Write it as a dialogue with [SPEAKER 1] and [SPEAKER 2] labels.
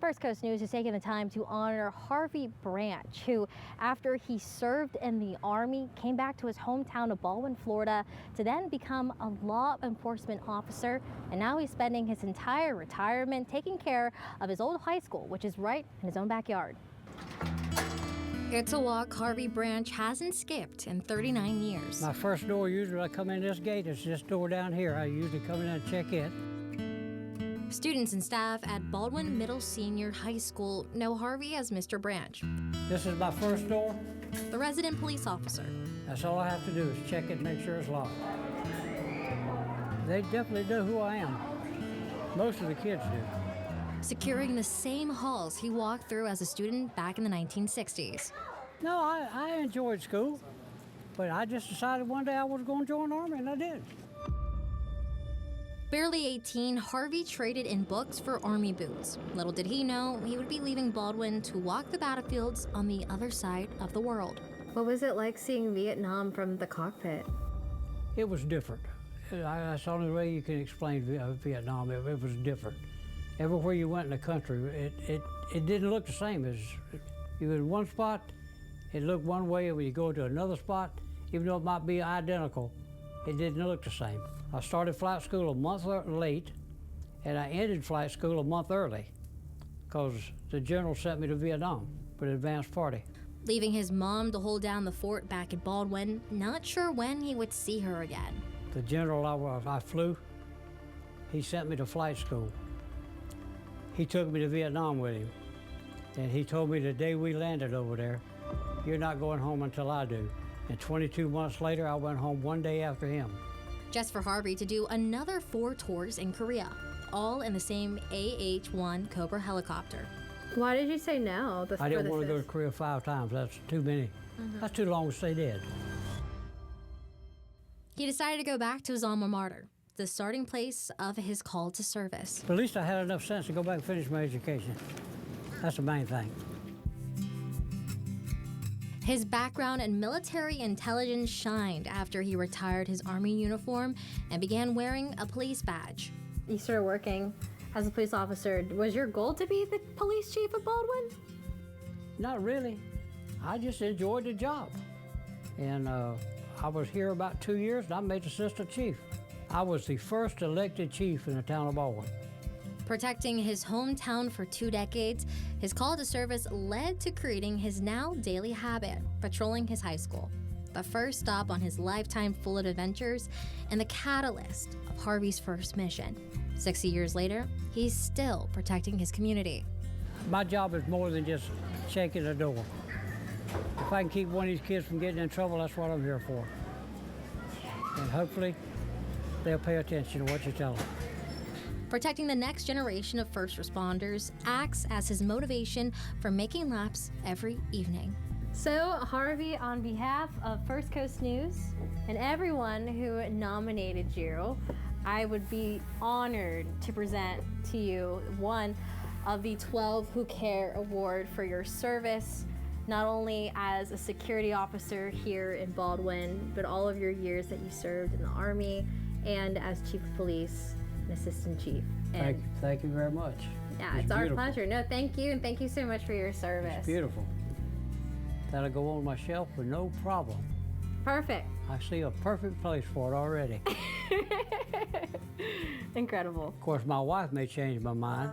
[SPEAKER 1] First Coast News is taking the time to honor Harvey Branch, who, after he served in the Army, came back to his hometown of Baldwin, Florida, to then become a law enforcement officer. And now he's spending his entire retirement taking care of his old high school, which is right in his own backyard. It's a walk Harvey Branch hasn't skipped in 39 years.
[SPEAKER 2] My first door, usually I come in this gate, it's this door down here. I usually come in and check in.
[SPEAKER 1] Students and staff at Baldwin Middle Senior High School know Harvey as Mr. Branch.
[SPEAKER 2] This is my first door.
[SPEAKER 1] The resident police officer.
[SPEAKER 2] That's all I have to do is check it and make sure it's locked. They definitely know who I am. Most of the kids do.
[SPEAKER 1] Securing the same halls he walked through as a student back in the 1960s.
[SPEAKER 2] No, I enjoyed school, but I just decided one day I was going to join the Army, and I did.
[SPEAKER 1] Barely 18, Harvey traded in books for Army boots. Little did he know, he would be leaving Baldwin to walk the battlefields on the other side of the world.
[SPEAKER 3] What was it like seeing Vietnam from the cockpit?
[SPEAKER 2] It was different. That's the only way you can explain Vietnam. It was different. Everywhere you went in the country, it didn't look the same. As you were in one spot, it looked one way, and when you go to another spot, even though it might be identical, it didn't look the same. I started flight school a month late, and I ended flight school a month early, because the general sent me to Vietnam for the advanced party.
[SPEAKER 1] Leaving his mom to hold down the fort back at Baldwin, not sure when he would see her again.
[SPEAKER 2] The general I flew, he sent me to flight school. He took me to Vietnam with him, and he told me the day we landed over there, "You're not going home until I do." And 22 months later, I went home one day after him.
[SPEAKER 1] Just for Harvey to do another 4 tours in Korea, all in the same AH-1 Cobra helicopter.
[SPEAKER 3] Why did you say no?
[SPEAKER 2] I didn't want to go to Korea 5 times. That's too many. That's too long to stay dead.
[SPEAKER 1] He decided to go back to his alma mater, the starting place of his call to service.
[SPEAKER 2] But at least I had enough sense to go back and finish my education. That's the main thing.
[SPEAKER 1] His background in military intelligence shined after he retired his Army uniform and began wearing a police badge.
[SPEAKER 3] You started working as a police officer. Was your goal to be the police chief of Baldwin?
[SPEAKER 2] Not really. I just enjoyed the job. And I was here about 2 years, and I made assistant chief. I was the first elected chief in the town of Baldwin.
[SPEAKER 1] Protecting his hometown for 2 decades, his call to service led to creating his now daily habit, patrolling his high school. The first stop on his lifetime full of adventures and the catalyst of Harvey's first mission. 60 years later, he's still protecting his community.
[SPEAKER 2] My job is more than just checking the door. If I can keep one of these kids from getting in trouble, that's what I'm here for. And hopefully, they'll pay attention to what you tell them.
[SPEAKER 1] Protecting the next generation of first responders acts as his motivation for making laps every evening. So, Harvey, on behalf of First Coast News and everyone who nominated you, I would be honored to present to you one of the 12 Who Care Award for your service, not only as a security officer here in Baldwin, but all of your years that you served in the Army and as chief of police and assistant chief. And
[SPEAKER 2] thank you very much.
[SPEAKER 1] Yeah, it's our pleasure. No, thank you, and thank you so much for your service.
[SPEAKER 2] It's beautiful. That'll go on my shelf with no problem.
[SPEAKER 1] Perfect.
[SPEAKER 2] I see a perfect place for it already.
[SPEAKER 1] Incredible.
[SPEAKER 2] Of course, my wife may change my mind.